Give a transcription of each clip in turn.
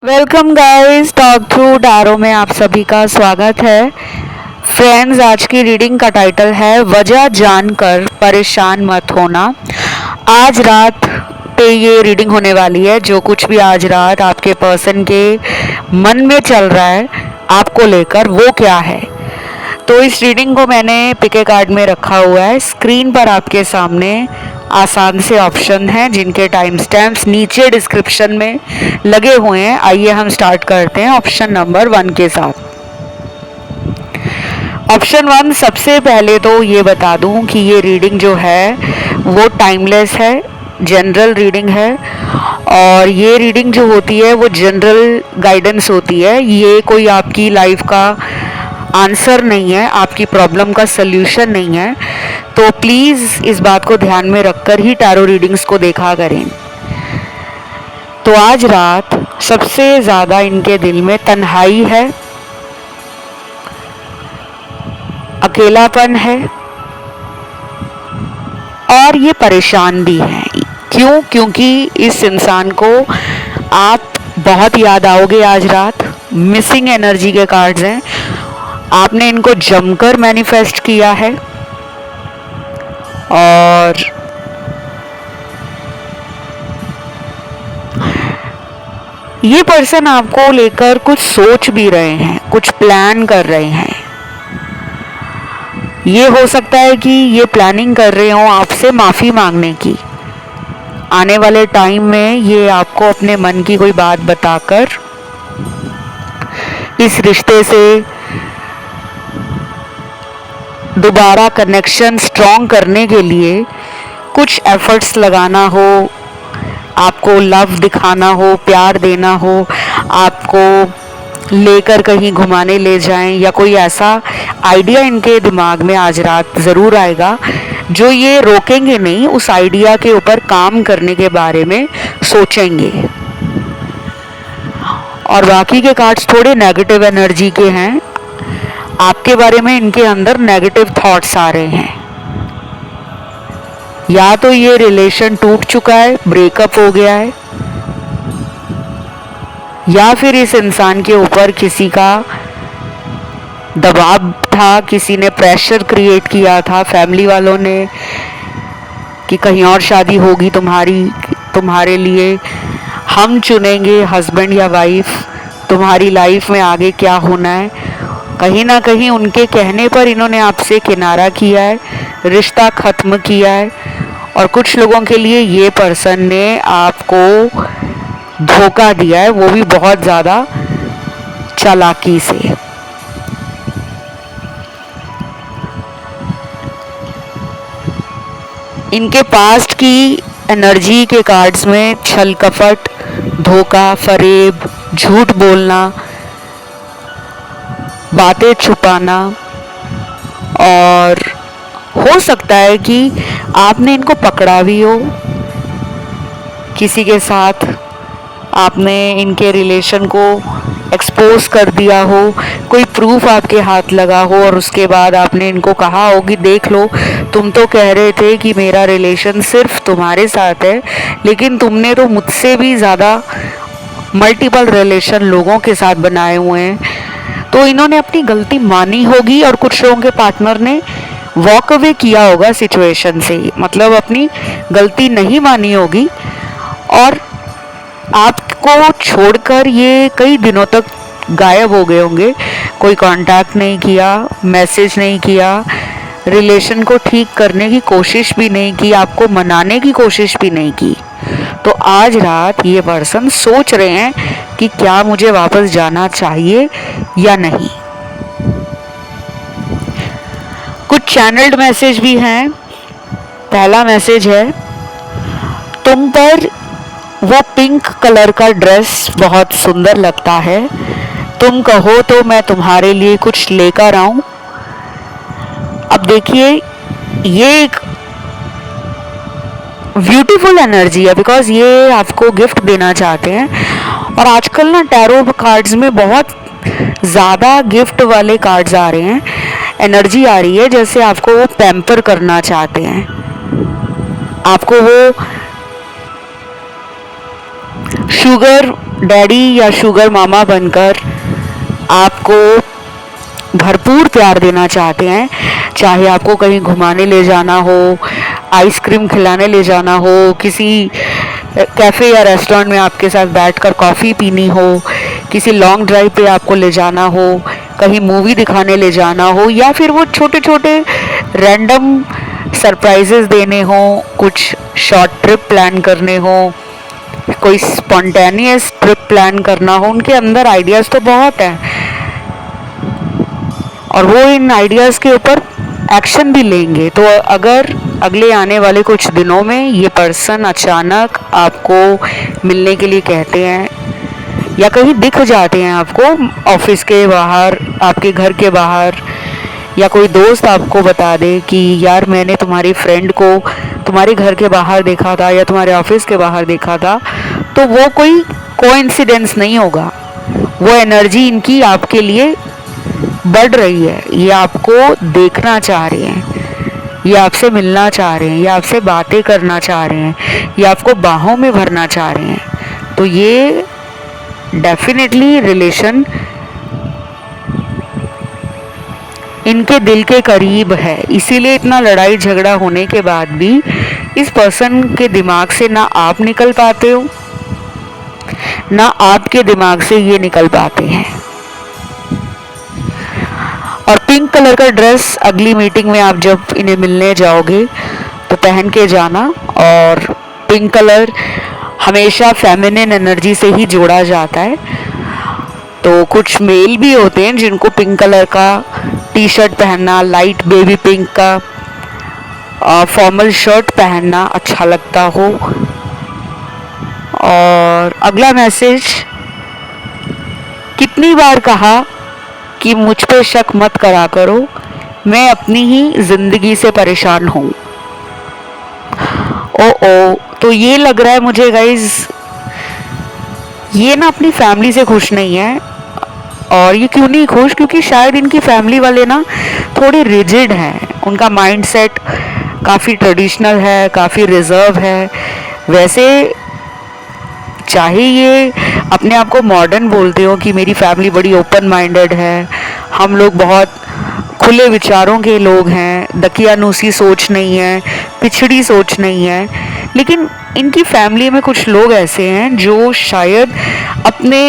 Welcome guys, talk through tarot में आप सभी का स्वागत है। फ्रेंड्स, आज की रीडिंग का टाइटल है वजह जानकर परेशान मत होना। आज रात पे ये रीडिंग होने वाली है। जो कुछ भी आज रात आपके पर्सन के मन में चल रहा है आपको लेकर, वो क्या है। तो इस रीडिंग को मैंने पिके कार्ड में रखा हुआ है। स्क्रीन पर आपके सामने आसान से ऑप्शन हैं जिनके टाइम स्टैम्प्स नीचे डिस्क्रिप्शन में लगे हुए हैं। आइए हम स्टार्ट करते हैं ऑप्शन नंबर 1 के साथ। ऑप्शन 1, सबसे पहले तो ये बता दूं कि ये रीडिंग जो है वो टाइमलेस है, जनरल रीडिंग है। और ये रीडिंग जो होती है वो जनरल गाइडेंस होती है। ये कोई आपकी लाइफ का आंसर नहीं है, आपकी प्रॉब्लम का सल्यूशन नहीं है। तो प्लीज़ इस बात को ध्यान में रखकर ही टैरो रीडिंग्स को देखा करें। तो आज रात सबसे ज़्यादा इनके दिल में तन्हाई है, अकेलापन है और ये परेशान भी है। क्यों? क्योंकि इस इंसान को आप बहुत याद आओगे आज रात। मिसिंग एनर्जी के कार्ड्स हैं। आपने इनको जमकर मैनिफेस्ट किया है और ये पर्सन आपको लेकर कुछ सोच भी रहे हैं, कुछ प्लान कर रहे हैं। ये हो सकता है कि ये प्लानिंग कर रहे हो आपसे माफ़ी मांगने की। आने वाले टाइम में ये आपको अपने मन की कोई बात बताकर इस रिश्ते से दोबारा कनेक्शन स्ट्रॉन्ग करने के लिए कुछ एफर्ट्स लगाना हो, आपको लव दिखाना हो, प्यार देना हो, आपको लेकर कहीं घुमाने ले जाएं, या कोई ऐसा आइडिया इनके दिमाग में आज रात ज़रूर आएगा जो ये रोकेंगे नहीं, उस आइडिया के ऊपर काम करने के बारे में सोचेंगे। और बाकी के कार्ड्स थोड़े नेगेटिव एनर्जी के हैं। आपके बारे में इनके अंदर नेगेटिव थॉट्स आ रहे हैं। या तो ये रिलेशन टूट चुका है, ब्रेकअप हो गया है, या फिर इस इंसान के ऊपर किसी का दबाव था, किसी ने प्रेशर क्रिएट किया था फैमिली वालों ने कि कहीं और शादी होगी तुम्हारे लिए, हम चुनेंगे हस्बैंड या वाइफ, तुम्हारी लाइफ में आगे क्या होना है। कहीं ना कहीं उनके कहने पर इन्होंने आपसे किनारा किया है, रिश्ता ख़त्म किया है। और कुछ लोगों के लिए ये पर्सन ने आपको धोखा दिया है, वो भी बहुत ज़्यादा चालाकी से। इनके पास्ट की एनर्जी के कार्ड्स में छल कपट, धोखा, फरेब, झूठ बोलना, बातें छुपाना, और हो सकता है कि आपने इनको पकड़ा भी हो किसी के साथ, आपने इनके रिलेशन को एक्सपोज कर दिया हो, कोई प्रूफ आपके हाथ लगा हो और उसके बाद आपने इनको कहा हो कि देख लो, तुम तो कह रहे थे कि मेरा रिलेशन सिर्फ तुम्हारे साथ है, लेकिन तुमने तो मुझसे भी ज़्यादा मल्टीपल रिलेशन लोगों के साथ बनाए हुए हैं। तो इन्होंने अपनी गलती मानी होगी और कुछ लोगों के पार्टनर ने वॉक अवे किया होगा सिचुएशन से, मतलब अपनी गलती नहीं मानी होगी और आपको छोड़कर ये कई दिनों तक गायब हो गए होंगे। कोई कांटेक्ट नहीं किया, मैसेज नहीं किया, रिलेशन को ठीक करने की कोशिश भी नहीं की, आपको मनाने की कोशिश भी नहीं की। तो आज रात ये पर्सन सोच रहे हैं कि क्या मुझे वापस जाना चाहिए या नहीं। कुछ चैनल्ड मैसेज भी हैं। पहला मैसेज है, तुम पर वो पिंक कलर का ड्रेस बहुत सुंदर लगता है, तुम कहो तो मैं तुम्हारे लिए कुछ लेकर आऊं। अब देखिए, ये एक ब्यूटीफुल एनर्जी है बिकॉज ये आपको गिफ्ट देना चाहते हैं। और आजकल ना टैरो कार्ड्स में बहुत ज़्यादा गिफ्ट वाले कार्ड्स आ रहे हैं, एनर्जी आ रही है जैसे आपको वो पैम्पर करना चाहते हैं, आपको वो शुगर डैडी या शुगर मामा बनकर आपको भरपूर प्यार देना चाहते हैं। चाहे आपको कहीं घुमाने ले जाना हो, आइसक्रीम खिलाने ले जाना हो, किसी कैफ़े या रेस्टोरेंट में आपके साथ बैठकर कॉफ़ी पीनी हो, किसी लॉन्ग ड्राइव पे आपको ले जाना हो, कहीं मूवी दिखाने ले जाना हो, या फिर वो छोटे छोटे रैंडम सरप्राइजेस देने हो, कुछ शॉर्ट ट्रिप प्लान करने हो, कोई स्पॉन्टेनियस ट्रिप प्लान करना हो, उनके अंदर आइडियाज़ तो बहुत हैं और वो इन आइडियाज़ के ऊपर एक्शन भी लेंगे। तो अगर अगले आने वाले कुछ दिनों में ये पर्सन अचानक आपको मिलने के लिए कहते हैं या कहीं दिख जाते हैं आपको, ऑफिस के बाहर, आपके घर के बाहर, या कोई दोस्त आपको बता दे कि यार मैंने तुम्हारी फ्रेंड को तुम्हारे घर के बाहर देखा था या तुम्हारे ऑफिस के बाहर देखा था, तो वो कोई कोइंसिडेंस नहीं होगा। वो एनर्जी इनकी आपके लिए बढ़ रही है। ये आपको देखना चाह रहे हैं, ये आपसे मिलना चाह रहे हैं, ये आपसे बातें करना चाह रहे हैं, ये आपको बाहों में भरना चाह रहे हैं। तो ये डेफिनेटली रिलेशन इनके दिल के करीब है। इसीलिए इतना लड़ाई झगड़ा होने के बाद भी इस पर्सन के दिमाग से ना आप निकल पाते हो, ना आपके दिमाग से ये निकल पाते हैं। और पिंक कलर का ड्रेस अगली मीटिंग में आप जब इन्हें मिलने जाओगे तो पहन के जाना। और पिंक कलर हमेशा फेमिनिन एनर्जी से ही जोड़ा जाता है। तो कुछ मेल भी होते हैं जिनको पिंक कलर का टी शर्ट पहनना, लाइट बेबी पिंक का फॉर्मल शर्ट पहनना अच्छा लगता हो। और अगला मैसेज, कितनी बार कहा कि मुझ पे शक मत करा करो, मैं अपनी ही जिंदगी से परेशान हूँ। ओ, तो ये लग रहा है मुझे गाइज, ये ना अपनी फैमिली से खुश नहीं है। और ये क्यों नहीं खुश? क्योंकि शायद इनकी फैमिली वाले ना थोड़े रिजिड हैं, उनका माइंडसेट काफ़ी ट्रेडिशनल है, काफ़ी रिजर्व है। वैसे चाहे ये अपने आप को मॉडर्न बोलते हो कि मेरी फैमिली बड़ी ओपन माइंडेड है, हम लोग बहुत खुले विचारों के लोग हैं, दकियानूसी सोच नहीं है, पिछड़ी सोच नहीं है, लेकिन इनकी फैमिली में कुछ लोग ऐसे हैं जो शायद अपने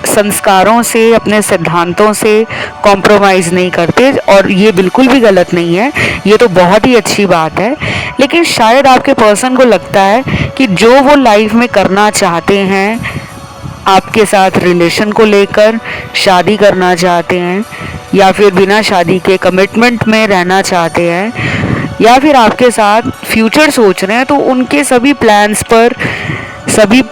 संस्कारों से, अपने सिद्धांतों से कॉम्प्रोमाइज़ नहीं करते। और ये बिल्कुल भी गलत नहीं है, ये तो बहुत ही अच्छी बात है। लेकिन शायद आपके पर्सन को लगता है कि जो वो लाइफ में करना चाहते हैं, आपके साथ रिलेशन को लेकर शादी करना चाहते हैं, या फिर बिना शादी के कमिटमेंट में रहना चाहते हैं, या फिर आपके साथ फ्यूचर सोच रहे हैं, तो उनके सभी प्लान्स पर, सभी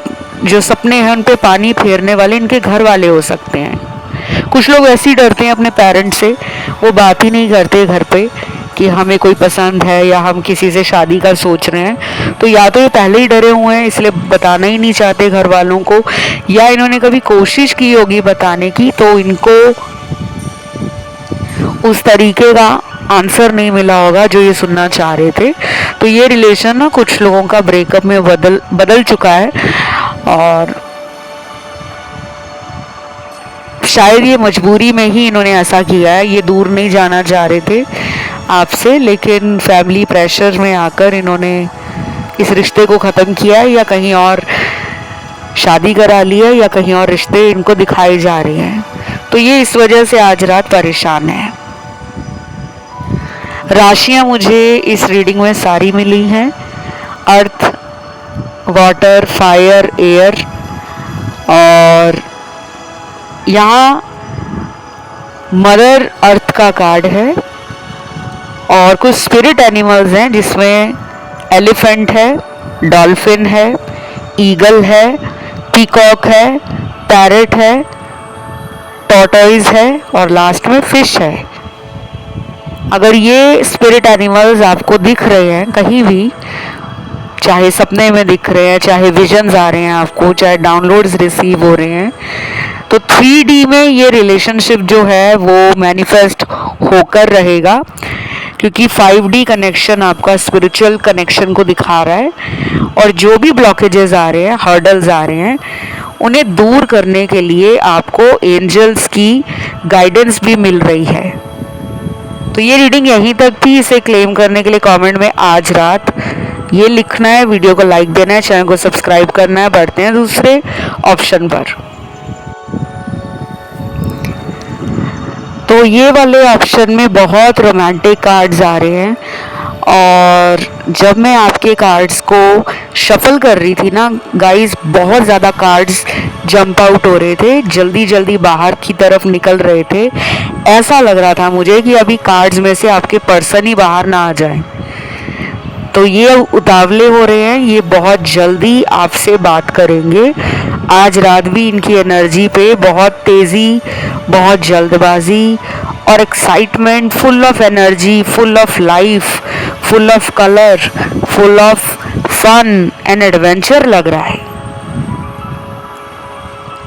जो सपने हैं उन पे पानी फेरने वाले इनके घर वाले हो सकते हैं। कुछ लोग ऐसे ही डरते हैं अपने पेरेंट्स से, वो बात ही नहीं करते घर पे कि हमें कोई पसंद है या हम किसी से शादी का सोच रहे हैं। तो या तो ये पहले ही डरे हुए हैं इसलिए बताना ही नहीं चाहते घर वालों को, या इन्होंने कभी कोशिश की होगी बताने की तो इनको उस तरीके का आंसर नहीं मिला होगा जो ये सुनना चाह रहे थे। तो ये रिलेशन ना कुछ लोगों का ब्रेकअप में बदल चुका है। और शायद ये मजबूरी में ही इन्होंने ऐसा किया है, ये दूर नहीं जाना चाह रहे थे आपसे, लेकिन फैमिली प्रेशर में आकर इन्होंने इस रिश्ते को ख़त्म किया है, या कहीं और शादी करा ली है, या कहीं और रिश्ते इनको दिखाए जा रहे हैं। तो ये इस वजह से आज रात परेशान है। राशियां मुझे इस रीडिंग में सारी मिली हैं, अर्थ, वाटर, फायर, एयर। और यहाँ मदर अर्थ का कार्ड है और कुछ स्पिरिट एनिमल्स हैं जिसमें एलिफेंट है, डॉल्फिन है, ईगल है, पीकॉक है, पैरेट है, टॉर्टोइज है और लास्ट में फिश है। अगर ये स्पिरिट एनिमल्स आपको दिख रहे हैं कहीं भी, चाहे सपने में दिख रहे हैं, चाहे विजन्स आ रहे हैं आपको, चाहे डाउनलोड्स रिसीव हो रहे हैं, तो 3D में ये रिलेशनशिप जो है वो मैनिफेस्ट होकर रहेगा, क्योंकि 5D कनेक्शन आपका स्पिरिचुअल कनेक्शन को दिखा रहा है। और जो भी ब्लॉकेजेस आ रहे हैं, हर्डल्स आ रहे हैं, उन्हें दूर करने के लिए आपको एंजल्स की गाइडेंस भी मिल रही है। तो ये रीडिंग यहीं तक थी। इसे क्लेम करने के लिए कमेंट में आज रात ये लिखना है, वीडियो को लाइक देना है, चैनल को सब्सक्राइब करना है। बढ़ते हैं दूसरे ऑप्शन पर। तो ये वाले ऑप्शन में बहुत रोमांटिक कार्ड्स आ रहे हैं, और जब मैं आपके कार्ड्स को शफल कर रही थी ना गाइस, बहुत ज़्यादा कार्ड्स जंप आउट हो रहे थे, जल्दी जल्दी बाहर की तरफ निकल रहे थे। ऐसा लग रहा था मुझे कि अभी कार्ड्स में से आपके पर्सन ही बाहर ना आ जाए। तो ये उतावले हो रहे हैं, ये बहुत जल्दी आपसे बात करेंगे। आज रात भी इनकी एनर्जी पे बहुत तेज़ी, बहुत जल्दबाजी और excitement, full of energy, full of life, full of colour, full of fun and adventure लग रहा है।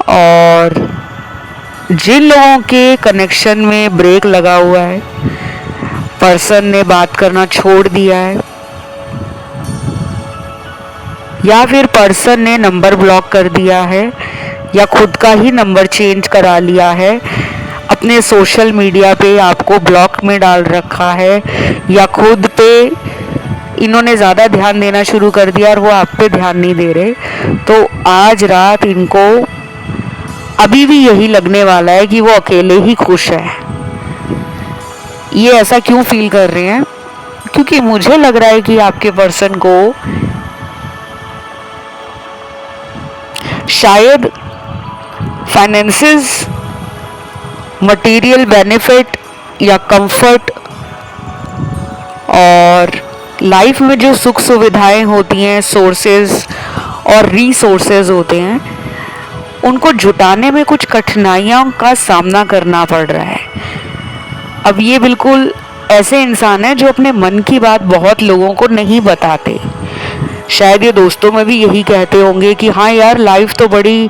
और जिन लोगों के कनेक्शन में ब्रेक लगा हुआ है, पर्सन ने बात करना छोड़ दिया है, या फिर पर्सन ने नंबर ब्लॉक कर दिया है, या खुद का ही नंबर चेंज करा लिया है, अपने सोशल मीडिया पे आपको ब्लॉक में डाल रखा है, या खुद पे इन्होंने ज़्यादा ध्यान देना शुरू कर दिया और वो आप पे ध्यान नहीं दे रहे, तो आज रात इनको अभी भी यही लगने वाला है कि वो अकेले ही खुश है। ये ऐसा क्यों फील कर रहे हैं? क्योंकि मुझे लग रहा है कि आपके पर्सन को शायद फाइनेंसेस, मटेरियल बेनिफिट या कंफर्ट और लाइफ में जो सुख सुविधाएं होती हैं, सोर्सेज और रिसोर्सेज होते हैं, उनको जुटाने में कुछ कठिनाइयों का सामना करना पड़ रहा है। अब ये बिल्कुल ऐसे इंसान हैं जो अपने मन की बात बहुत लोगों को नहीं बताते। शायद ये दोस्तों में भी यही कहते होंगे कि हाँ यार, लाइफ तो बड़ी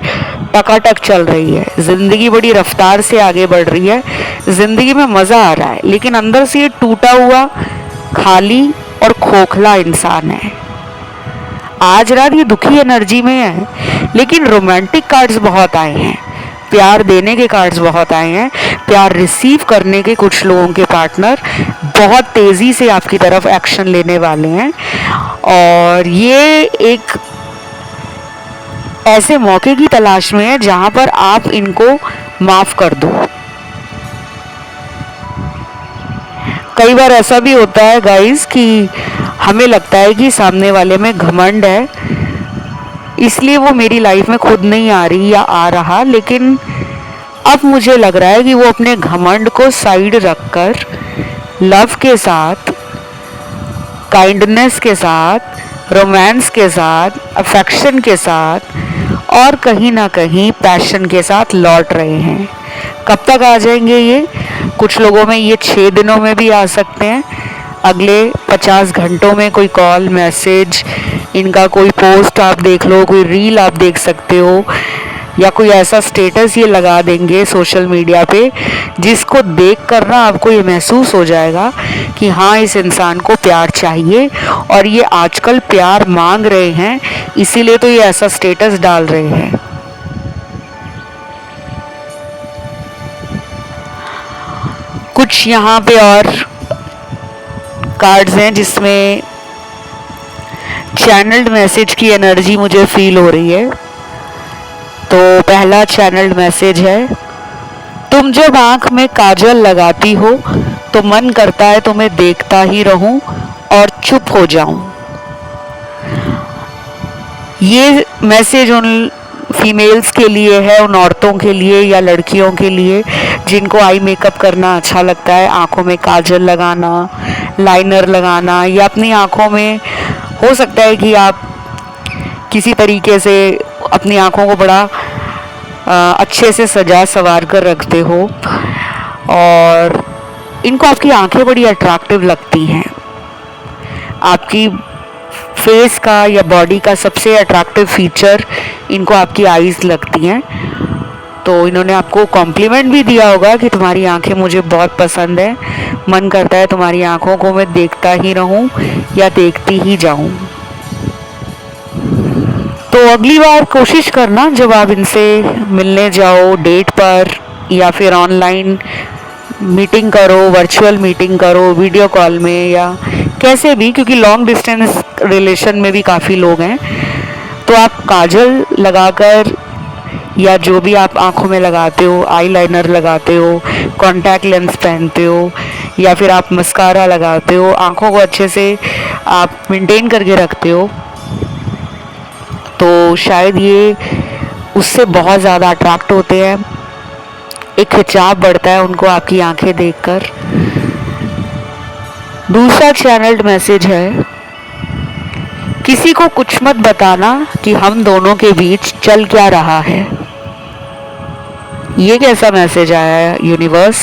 टकाटक चल रही है, ज़िंदगी बड़ी रफ्तार से आगे बढ़ रही है, ज़िंदगी में मज़ा आ रहा है, लेकिन अंदर से ये टूटा हुआ, खाली और खोखला इंसान है। आज रात ये दुखी एनर्जी में है, लेकिन रोमांटिक कार्ड्स बहुत आए हैं, प्यार देने के कार्ड्स बहुत आए हैं, प्यार रिसीव करने के कुछ लोगों के पार्टनर बहुत तेज़ी से आपकी तरफ एक्शन लेने वाले हैं, और ये एक ऐसे मौके की तलाश में है जहां पर आप इनको माफ कर दो। कई बार ऐसा भी होता है गाइस कि हमें लगता है कि सामने वाले में घमंड है, इसलिए वो मेरी लाइफ में खुद नहीं आ रही या आ रहा, लेकिन अब मुझे लग रहा है कि वो अपने घमंड को साइड रखकर लव के साथ, काइंडनेस के साथ, रोमांस के साथ, अफेक्शन के साथ और कहीं ना कहीं पैशन के साथ लौट रहे हैं। कब तक आ जाएंगे ये? कुछ लोगों में ये 6 दिनों में भी आ सकते हैं, अगले 50 घंटों में कोई कॉल, मैसेज, इनका कोई पोस्ट आप देख लो, कोई रील आप देख सकते हो, या कोई ऐसा स्टेटस ये लगा देंगे सोशल मीडिया पे जिसको देख कर ना आपको ये महसूस हो जाएगा कि हाँ, इस इंसान को प्यार चाहिए और ये आजकल प्यार मांग रहे हैं, इसीलिए तो ये ऐसा स्टेटस डाल रहे हैं। कुछ यहाँ पे और कार्ड्स हैं जिसमें चैनल्ड मैसेज की एनर्जी मुझे फील हो रही है। तो पहला चैनल्ड मैसेज है, तुम जब आंख में काजल लगाती हो तो मन करता है तुम्हें देखता ही रहूं और चुप हो जाऊं। ये मैसेज उन फीमेल्स के लिए है, उन औरतों के लिए या लड़कियों के लिए जिनको आई मेकअप करना अच्छा लगता है, आंखों में काजल लगाना, लाइनर लगाना, या अपनी आंखों में हो सकता है कि आप किसी तरीके से अपनी आंखों को बड़ा अच्छे से सजा संवार कर रखते हो और इनको आपकी आंखें बड़ी अट्रैक्टिव लगती हैं। आपकी फेस का या बॉडी का सबसे अट्रैक्टिव फीचर इनको आपकी आईज लगती हैं। तो इन्होंने आपको कॉम्प्लीमेंट भी दिया होगा कि तुम्हारी आंखें मुझे बहुत पसंद है, मन करता है तुम्हारी आंखों को मैं देखता ही रहूं या देखती ही जाऊं। तो अगली बार कोशिश करना जब आप इनसे मिलने जाओ डेट पर या फिर ऑनलाइन मीटिंग करो, वर्चुअल मीटिंग करो, वीडियो कॉल में या कैसे भी, क्योंकि लॉन्ग डिस्टेंस रिलेशन में भी काफ़ी लोग हैं, तो आप काजल लगाकर या जो भी आप आँखों में लगाते हो, आई लाइनर लगाते हो, कॉन्टैक्ट लेंस पहनते हो या फिर आप मस्कारा लगाते हो, आँखों को अच्छे से आप मेंटेन करके रखते हो, तो शायद ये उससे बहुत ज़्यादा अट्रैक्ट होते हैं, एक खिंचाव बढ़ता है उनको आपकी आंखें देखकर। दूसरा चैनल्ड मैसेज है, किसी को कुछ मत बताना कि हम दोनों के बीच चल क्या रहा है। ये कैसा मैसेज आया है यूनिवर्स,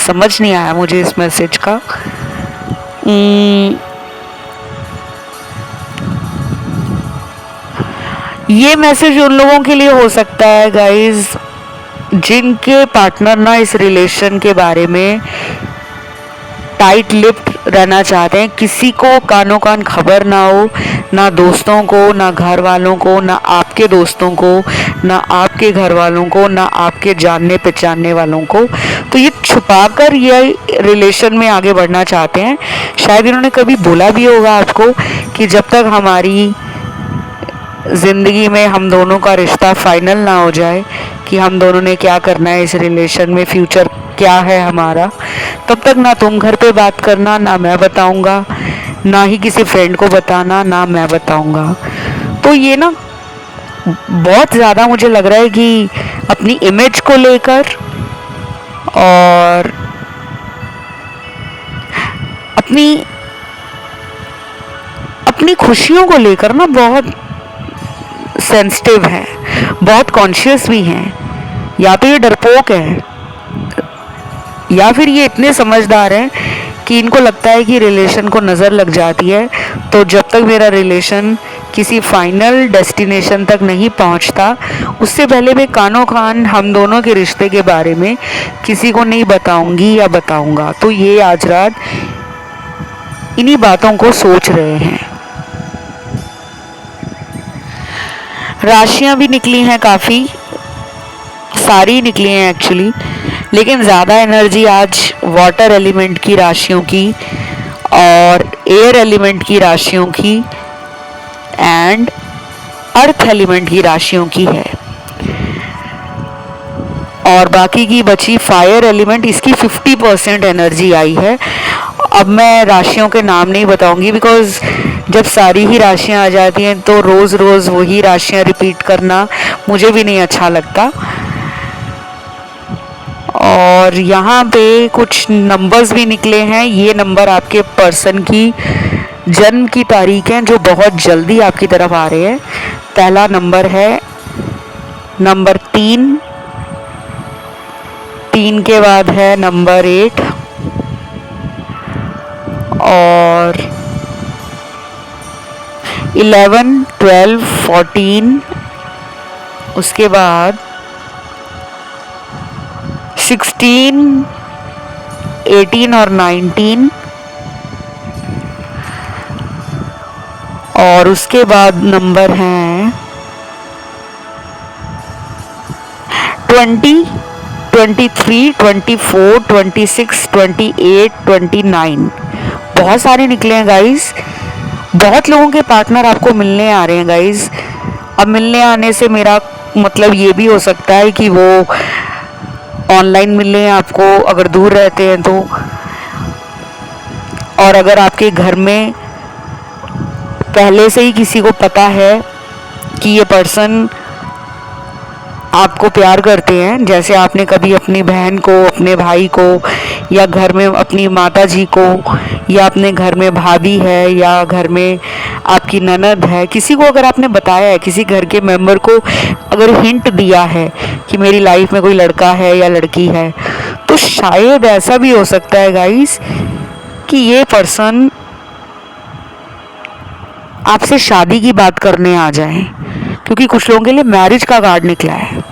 समझ नहीं आया मुझे इस मैसेज का। ये मैसेज उन लोगों के लिए हो सकता है गाइज जिनके पार्टनर ना इस रिलेशन के बारे में टाइट लिप्ड रहना चाहते हैं, किसी को कानों कान खबर ना हो, ना दोस्तों को, ना घर वालों को, ना आपके दोस्तों को, ना आपके घर वालों को, ना आपके जानने पहचानने वालों को। तो ये छुपाकर ये रिलेशन में आगे बढ़ना चाहते हैं। शायद इन्होंने कभी बोला भी होगा आपको कि जब तक हमारी ज़िंदगी में हम दोनों का रिश्ता फाइनल ना हो जाए कि हम दोनों ने क्या करना है इस रिलेशन में, फ्यूचर क्या है हमारा, तब तक ना तुम घर पे बात करना, ना मैं बताऊंगा, ना ही किसी फ्रेंड को बताना, ना मैं बताऊंगा। तो ये ना बहुत ज़्यादा मुझे लग रहा है कि अपनी इमेज को लेकर और अपनी खुशियों को लेकर ना बहुत सेंसिटिव है, बहुत कॉन्शियस भी हैं। या तो ये डरपोक है या फिर ये इतने समझदार हैं कि इनको लगता है कि रिलेशन को नज़र लग जाती है, तो जब तक मेरा रिलेशन किसी फाइनल डेस्टिनेशन तक नहीं पहुंचता, उससे पहले मैं कानों कान हम दोनों के रिश्ते के बारे में किसी को नहीं बताऊंगी या बताऊंगा। तो ये आज रात इन्हीं बातों को सोच रहे हैं। राशियां भी निकली हैं, काफ़ी सारी निकली हैं एक्चुअली, लेकिन ज़्यादा एनर्जी आज वाटर एलिमेंट की राशियों की और एयर एलिमेंट की राशियों की एंड अर्थ एलिमेंट की राशियों की है, और बाकी की बची फायर एलिमेंट, इसकी 50% एनर्जी आई है। अब मैं राशियों के नाम नहीं बताऊंगी बिकॉज जब सारी ही राशियां आ जाती हैं तो रोज़ रोज़ वही राशियां रिपीट करना मुझे भी नहीं अच्छा लगता। और यहाँ पे कुछ नंबर्स भी निकले हैं। ये नंबर आपके पर्सन की जन्म की तारीख है जो बहुत जल्दी आपकी तरफ आ रहे हैं। पहला नंबर है नंबर 3, 3 के बाद है नंबर 8 और 11, 12, 14, उसके बाद 16, 18 और 19 और उसके बाद नंबर हैं 20, 23, 24, 26, 28, 29 बहुत सारे निकले हैं गाइस। बहुत लोगों के पार्टनर आपको मिलने आ रहे हैं गाइस। अब मिलने आने से मेरा मतलब ये भी हो सकता है कि वो ऑनलाइन मिले हैं आपको अगर दूर रहते हैं तो, और अगर आपके घर में पहले से ही किसी को पता है कि ये पर्सन आपको प्यार करते हैं, जैसे आपने कभी अपनी बहन को, अपने भाई को, या घर में अपनी माता जी को, या अपने घर में भाभी है, या घर में आपकी ननद है, किसी को अगर आपने बताया है, किसी घर के मेंबर को अगर हिंट दिया है कि मेरी लाइफ में कोई लड़का है या लड़की है, तो शायद ऐसा भी हो सकता है गाइस कि ये पर्सन आपसे शादी की बात करने आ जाए, क्योंकि कुछ लोगों के लिए मैरिज का कार्ड निकला है।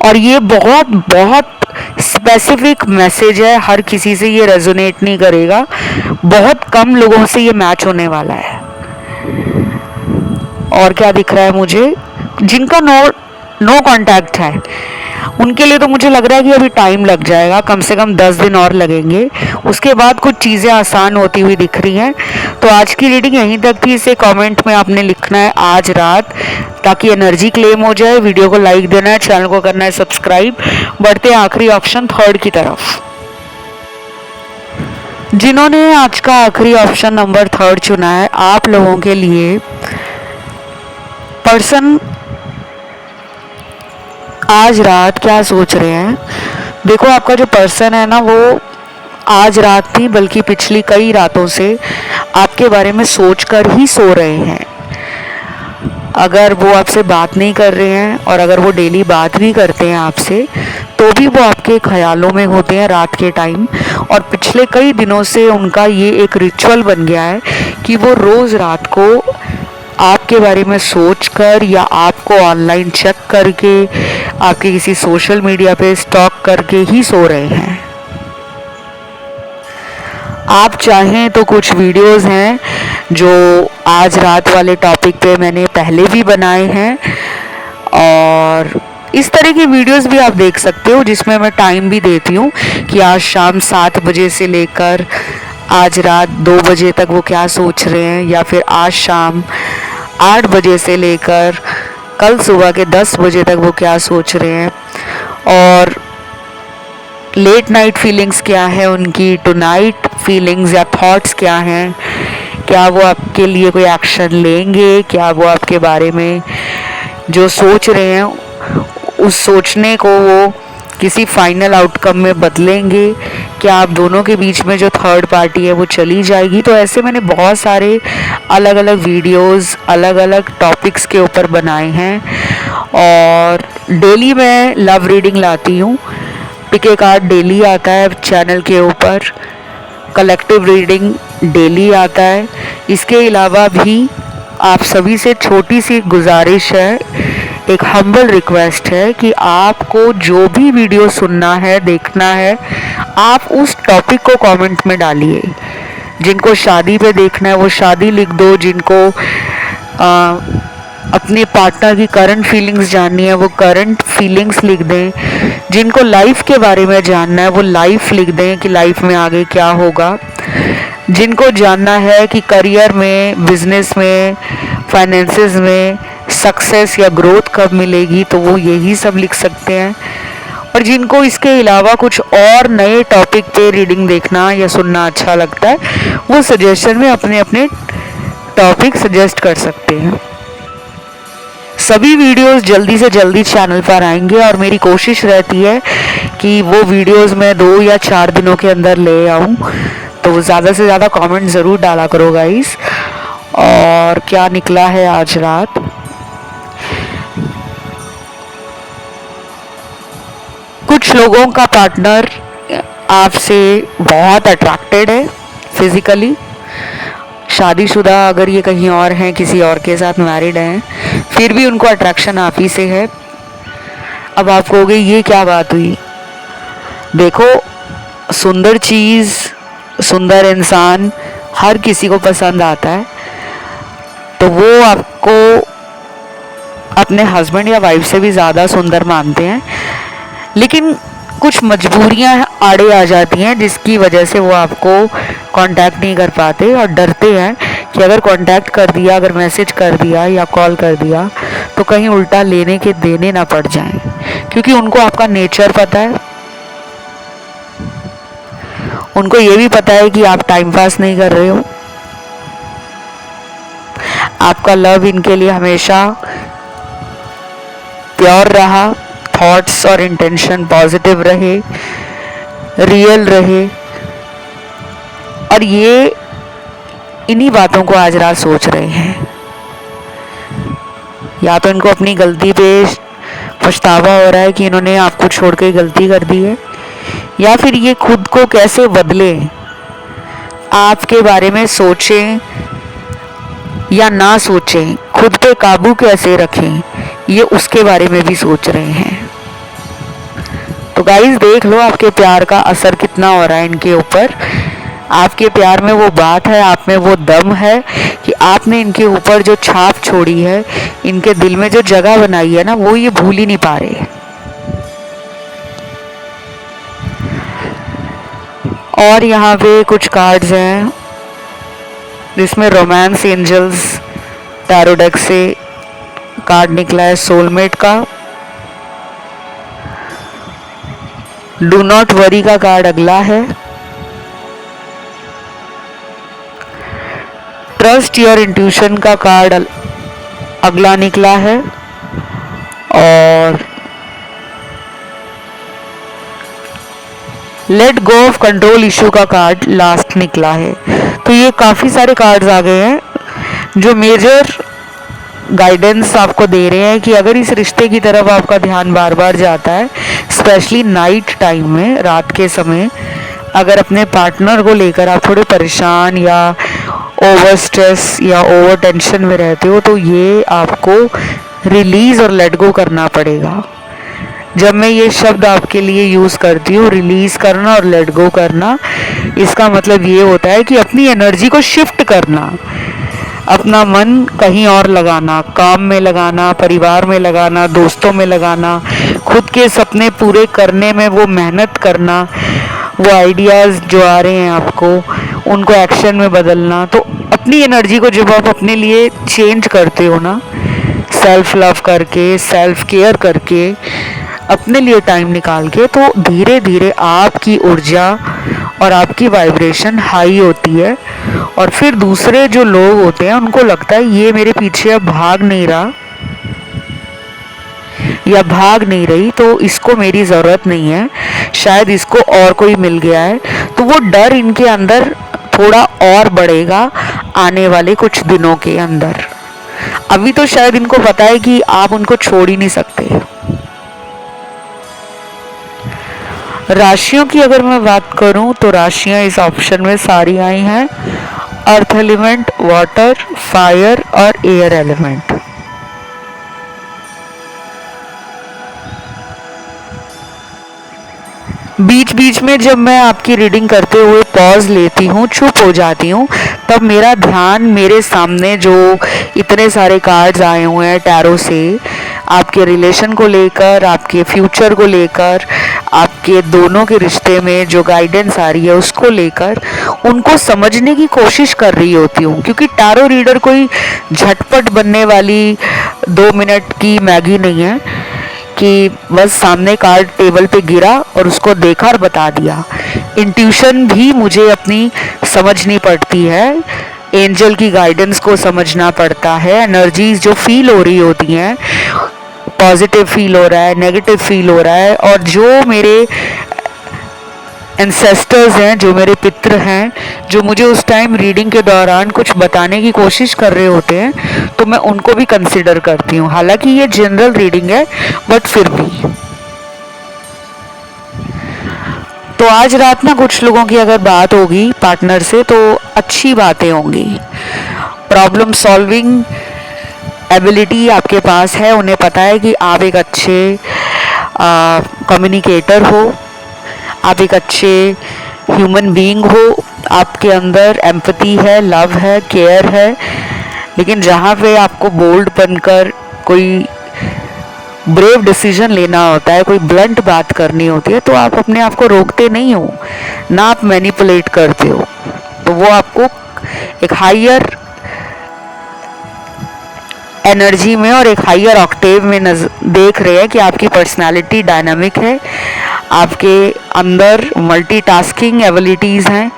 और ये बहुत बहुत स्पेसिफिक मैसेज है, हर किसी से ये रेजोनेट नहीं करेगा, बहुत कम लोगों से ये मैच होने वाला है। और क्या दिख रहा है मुझे, जिनका नो कांटेक्ट है उनके लिए तो मुझे लग रहा है कि अभी टाइम लग जाएगा, कम से कम 10 दिन और लगेंगे। उसके बाद कुछ चीज़ें आसान होती हुई दिख रही हैं। तो आज की रीडिंग यहीं तक थी। इसे कमेंट में आपने लिखना है आज रात, ताकि एनर्जी क्लेम हो जाए। वीडियो को लाइक देना है, चैनल को करना है सब्सक्राइब। बढ़ते हैं आखिरी ऑप्शन थर्ड की तरफ। जिन्होंने आज का आखिरी ऑप्शन नंबर थर्ड चुना है, आप लोगों के लिए पर्सन आज रात क्या सोच रहे हैं। देखो, आपका जो पर्सन है ना, वो आज रात नहीं बल्कि पिछली कई रातों से आपके बारे में सोच कर ही सो रहे हैं। अगर वो आपसे बात नहीं कर रहे हैं और अगर वो डेली बात भी करते हैं आपसे, तो भी वो आपके ख्यालों में होते हैं रात के टाइम। और पिछले कई दिनों से उनका ये एक रिचुअल बन गया है कि वो रोज़ रात को आपके बारे में सोचकर या आपको ऑनलाइन चेक करके, आपके किसी सोशल मीडिया पे स्टॉक करके ही सो रहे हैं। आप चाहें तो कुछ वीडियोस हैं जो आज रात वाले टॉपिक पे मैंने पहले भी बनाए हैं, और इस तरह की वीडियोस भी आप देख सकते हो जिसमें मैं टाइम भी देती हूँ कि आज शाम 7 बजे से लेकर आज रात 2 बजे तक वो क्या सोच रहे हैं, या फिर आज शाम 8 बजे से लेकर कल सुबह के 10 बजे तक वो क्या सोच रहे हैं, और लेट नाइट फीलिंग्स क्या है उनकी, टू नाइट फीलिंग्स या थॉट्स क्या हैं, क्या वो आपके लिए कोई एक्शन लेंगे, क्या वो आपके बारे में जो सोच रहे हैं उस सोचने को वो किसी फाइनल आउटकम में बदलेंगे, क्या आप दोनों के बीच में जो थर्ड पार्टी है वो चली जाएगी। तो ऐसे मैंने बहुत सारे अलग अलग वीडियोस अलग अलग टॉपिक्स के ऊपर बनाए हैं, और डेली मैं लव रीडिंग लाती हूँ। पिक ए कार्ड डेली आता है चैनल के ऊपर, कलेक्टिव रीडिंग डेली आता है। इसके अलावा भी आप सभी से छोटी सी गुजारिश है, एक हम्बल रिक्वेस्ट है कि आपको जो भी वीडियो सुनना है, देखना है, आप उस टॉपिक को कमेंट में डालिए। जिनको शादी पे देखना है वो शादी लिख दो, जिनको अपने पार्टनर की करंट फीलिंग्स जाननी है वो करंट फीलिंग्स लिख दें, जिनको लाइफ के बारे में जानना है वो लाइफ लिख दें कि लाइफ में आगे क्या होगा, जिनको जानना है कि करियर में, बिजनेस में, फाइनेंसेस में सक्सेस या ग्रोथ कब मिलेगी, तो वो यही सब लिख सकते हैं। और जिनको इसके अलावा कुछ और नए टॉपिक पे रीडिंग देखना या सुनना अच्छा लगता है, वो सजेशन में अपने अपने टॉपिक सजेस्ट कर सकते हैं। सभी वीडियोस जल्दी से जल्दी चैनल पर आएंगे, और मेरी कोशिश रहती है कि वो वीडियोस मैं 2 या 4 दिनों के अंदर ले आऊँ। तो ज़्यादा से ज़्यादा कमेंट ज़रूर डाला करो गाइस। और क्या निकला है आज रात, कुछ लोगों का पार्टनर आपसे बहुत अट्रैक्टेड है फिजिकली, शादीशुदा अगर ये कहीं और हैं, किसी और के साथ मैरिड हैं, फिर भी उनको अट्रैक्शन आप ही से है। अब आप कहोगे ये क्या बात हुई। देखो, सुंदर चीज़, सुंदर इंसान हर किसी को पसंद आता है, तो वो आपको अपने हस्बैंड या वाइफ से भी ज़्यादा सुंदर मानते हैं। लेकिन कुछ मजबूरियां आड़े आ जाती हैं जिसकी वजह से वो आपको कांटेक्ट नहीं कर पाते, और डरते हैं कि अगर कांटेक्ट कर दिया, अगर मैसेज कर दिया या कॉल कर दिया, तो कहीं उल्टा लेने के देने ना पड़ जाएं, क्योंकि उनको आपका नेचर पता है। उनको ये भी पता है कि आप टाइम पास नहीं कर रहे हो। आपका लव इनके लिए हमेशा प्योर रहा, थॉट्स और इंटेंशन पॉजिटिव रहे, रियल रहे, और ये इन्हीं बातों को आज रात सोच रहे हैं। या तो इनको अपनी गलती पे पछतावा हो रहा है कि इन्होंने आपको छोड़ के गलती कर दी है, या फिर ये खुद को कैसे बदले, आपके बारे में सोचें या ना सोचें, खुद पे काबू कैसे रखें, ये उसके बारे में भी सोच रहे हैं। तो गाइस, देख लो आपके प्यार का असर कितना हो रहा है इनके ऊपर। आपके प्यार में वो बात है, आप में वो दम है कि आपने इनके ऊपर जो छाप छोड़ी है, इनके दिल में जो जगह बनाई है ना, वो ये भूल ही नहीं पा रहे। और यहाँ पे कुछ कार्ड्स हैं जिसमें रोमांस एंजल्स टैरो डेक से कार्ड निकला है सोलमेट का। डू नॉट वरी का कार्ड अगला है। ट्रस्ट योर इंट्यूशन का कार्ड अगला निकला है। और let go of control issue का कार्ड लास्ट निकला है। तो ये काफ़ी सारे कार्ड्स आ गए हैं जो मेजर गाइडेंस आपको दे रहे हैं कि अगर इस रिश्ते की तरफ आपका ध्यान बार बार जाता है, स्पेशली नाइट टाइम में, रात के समय, अगर अपने पार्टनर को लेकर आप थोड़े परेशान या ओवर स्ट्रेस या ओवर टेंशन में रहते हो, तो ये आपको रिलीज़ और लेट गो करना पड़ेगा। जब मैं ये शब्द आपके लिए यूज़ करती हूँ, रिलीज़ करना और लेट गो करना, इसका मतलब ये होता है कि अपनी एनर्जी को शिफ्ट करना, अपना मन कहीं और लगाना, काम में लगाना, परिवार में लगाना, दोस्तों में लगाना, खुद के सपने पूरे करने में वो मेहनत करना, वो आइडियाज़ जो आ रहे हैं आपको, उनको एक्शन में बदलना। तो अपनी एनर्जी को जब आप अपने लिए चेंज करते हो ना, सेल्फ लव करके, सेल्फ केयर करके, अपने लिए टाइम निकाल के, तो धीरे धीरे आपकी ऊर्जा और आपकी वाइब्रेशन हाई होती है। और फिर दूसरे जो लोग होते हैं उनको लगता है ये मेरे पीछे अब भाग नहीं रहा या भाग नहीं रही, तो इसको मेरी ज़रूरत नहीं है, शायद इसको और कोई मिल गया है। तो वो डर इनके अंदर थोड़ा और बढ़ेगा आने वाले कुछ दिनों के अंदर। अभी तो शायद इनको पता है कि आप उनको छोड़ ही नहीं सकते। राशियों की अगर मैं बात करूं तो राशियां इस ऑप्शन में सारी आई हैं, अर्थ एलिमेंट, वाटर, फायर और एयर एलिमेंट। बीच बीच में जब मैं आपकी रीडिंग करते हुए पॉज लेती हूँ, चुप हो जाती हूँ, तब मेरा ध्यान मेरे सामने जो इतने सारे कार्ड्स आए हुए हैं टैरो से, आपके रिलेशन को लेकर, आपके फ्यूचर को लेकर, आपके दोनों के रिश्ते में जो गाइडेंस आ रही है उसको लेकर, उनको समझने की कोशिश कर रही होती हूँ। क्योंकि टैरो रीडर कोई झटपट बनने वाली 2 मिनट की मैगी नहीं है कि बस सामने कार्ड टेबल पे गिरा और उसको देखा और बता दिया। इंट्यूशन भी मुझे अपनी समझनी पड़ती है, एंजल की गाइडेंस को समझना पड़ता है, एनर्जीज जो फील हो रही होती हैं, पॉजिटिव फील हो रहा है, नेगेटिव फील हो रहा है, और जो मेरे एंसेस्टर्स हैं, जो मेरे पितृ हैं, जो मुझे उस टाइम रीडिंग के दौरान कुछ बताने की कोशिश कर रहे होते हैं, तो मैं उनको भी कंसिडर करती हूँ। हालांकि ये जनरल रीडिंग है, बट फिर भी। तो आज रात ना कुछ लोगों की अगर बात होगी पार्टनर से तो अच्छी बातें होंगी। प्रॉब्लम सॉल्विंग एबिलिटी आपके पास है, उन्हें पता है कि आप एक अच्छे कम्युनिकेटर हो, आप एक अच्छे ह्यूमन बीइंग हो, आपके अंदर एम्पैथी है, लव है, केयर है। लेकिन जहाँ पे आपको बोल्ड बनकर कोई ब्रेव डिसीजन लेना होता है, कोई ब्लंट बात करनी होती है, तो आप अपने आप को रोकते नहीं हो ना, आप मैनिपुलेट करते हो। तो वो आपको एक हायर एनर्जी में और एक हायर ऑक्टेव में देख रहे हैं कि आपकी पर्सनालिटी डायनामिक है, आपके अंदर मल्टीटास्किंग एबिलिटीज़ हैं,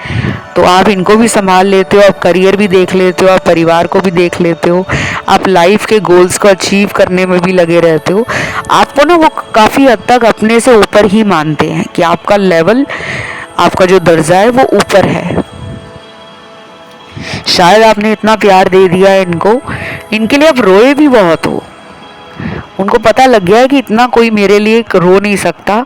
तो आप इनको भी संभाल लेते हो, आप करियर भी देख लेते हो, आप परिवार को भी देख लेते हो, आप लाइफ के गोल्स को अचीव करने में भी लगे रहते हो। आपको ना वो काफ़ी हद तक अपने से ऊपर ही मानते हैं कि आपका लेवल, आपका जो दर्जा है वो ऊपर है। शायद आपने इतना प्यार दे दिया है इनको, इनके लिए आप रोए भी बहुत हो। उनको पता लग गया है कि इतना कोई मेरे लिए रो नहीं सकता,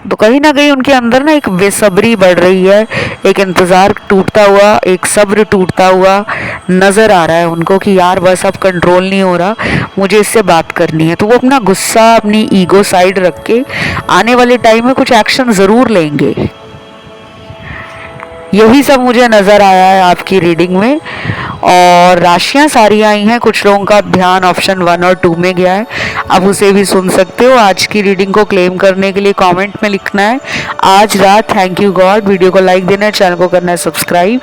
तो कहीं ना कहीं उनके अंदर ना एक बेसब्री बढ़ रही है, एक इंतज़ार टूटता हुआ, एक सब्र टूटता हुआ नज़र आ रहा है उनको कि यार बस अब कंट्रोल नहीं हो रहा, मुझे इससे बात करनी है। तो वो अपना गुस्सा, अपनी ईगो साइड रख के आने वाले टाइम में कुछ एक्शन ज़रूर लेंगे। यही सब मुझे नज़र आया है आपकी रीडिंग में। और राशियां सारी आई हैं, कुछ लोगों का ध्यान ऑप्शन 1 और 2 में गया है, आप उसे भी सुन सकते हो। आज की रीडिंग को क्लेम करने के लिए कमेंट में लिखना है आज रात थैंक यू गॉड। वीडियो को लाइक देना है, चैनल को करना है सब्सक्राइब।